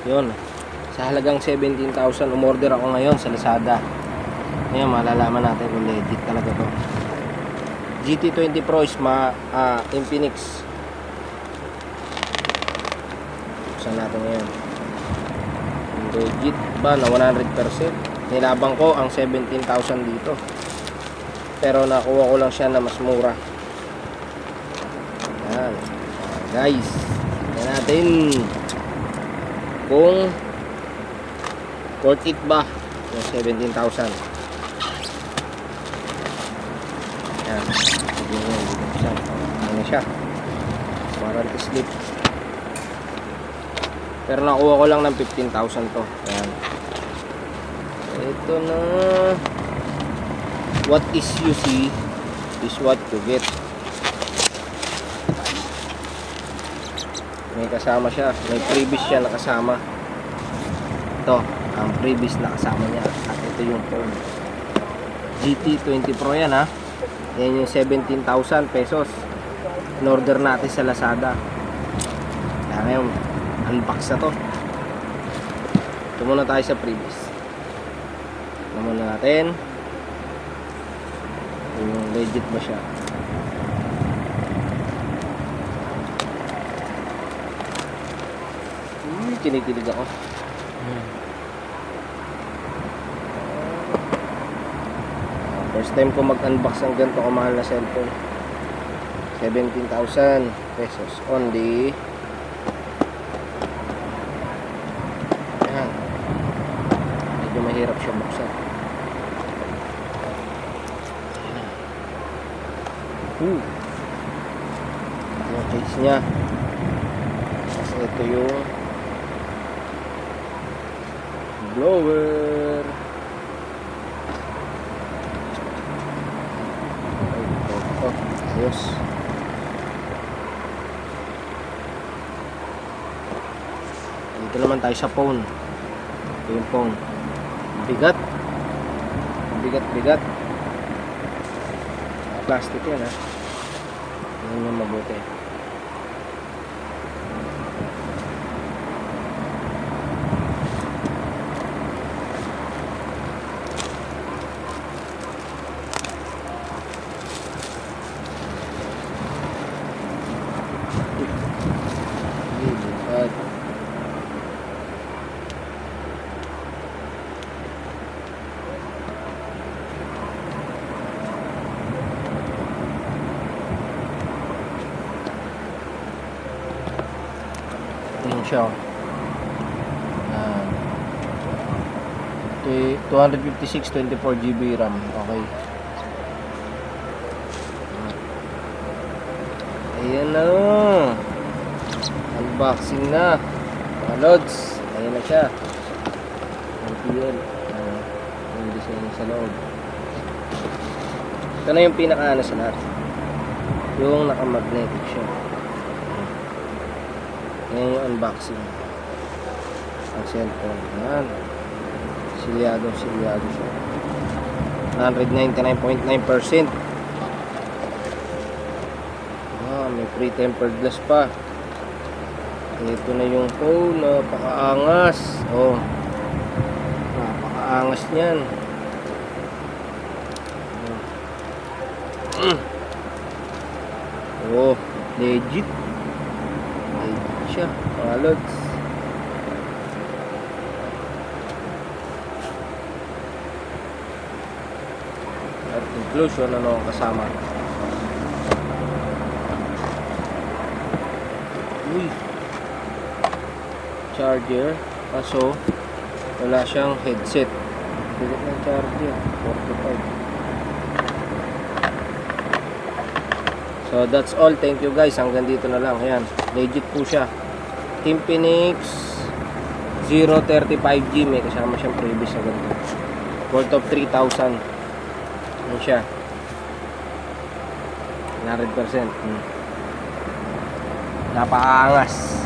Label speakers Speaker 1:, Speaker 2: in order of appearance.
Speaker 1: Yun. Sa halagang 17,000 umorder ako ngayon sa Lazada. Ngayon malalaman natin kung legit talaga to. GT20 Pro is Infinix. Buksan natin ngayon. Legit ba na 100%? Nilabang ko ang 17,000 dito. Pero nakuha ko lang siya na mas mura. Yan. Guys, tingnan natin kung worth it ba yung 17,000. Yan. Ano siya? Warranty slip. Pero nakuha ko lang ng 15,000 to. Yan. Ito na. What is you see is what you get. May kasama siya. May previous siya nakasama. Ito. Ang previous nakasama niya. At ito yung phone. GT20 Pro yan ha. Yan yung 17,000 pesos. In-order natin sa Lazada. Kaya ngayon, unbox na to. Ito muna tayo sa previous. Ito muna natin. Yung legit ba siya? Kinikilig ako. First time ko mag-unbox ng ganito kamahal na cellphone. 17,000 pesos only. Ayan. Medyo mahirap siya buksan. Yung case nya. Tapos ito yung blower. Ayos. Dito naman tayo sa phone. Ito yung phone. Bigat. Bigat. Plastic yan ha. Yan yung mabuti. Yun siya. 256 24GB RAM. Okay. Ayan na. Unboxing na. Mga lods. Ayan na siya. NPL. Yung design sa loob. Ito na yung pinaka-ano sa lahat. Yung naka-magnetic siya. Yan yung unboxing ang cellphone. Yan. Silyado siya. 199.9%. May free tempered glass pa. Ito na yung phone. Napakaangas. Napakaangas niyan. Legit siya, mga lods. At inclusion, ano ang kasama? Charger. Kaso wala siyang headset. Bigat ng charger, 45. So that's all. Thank you guys. Hanggang dito na lang. Ayan. Legit po siya. Infinix 035G. May kasama siyang previous na ganito. Worth of 3,000. Ayan siya. 100%. Napakaangas.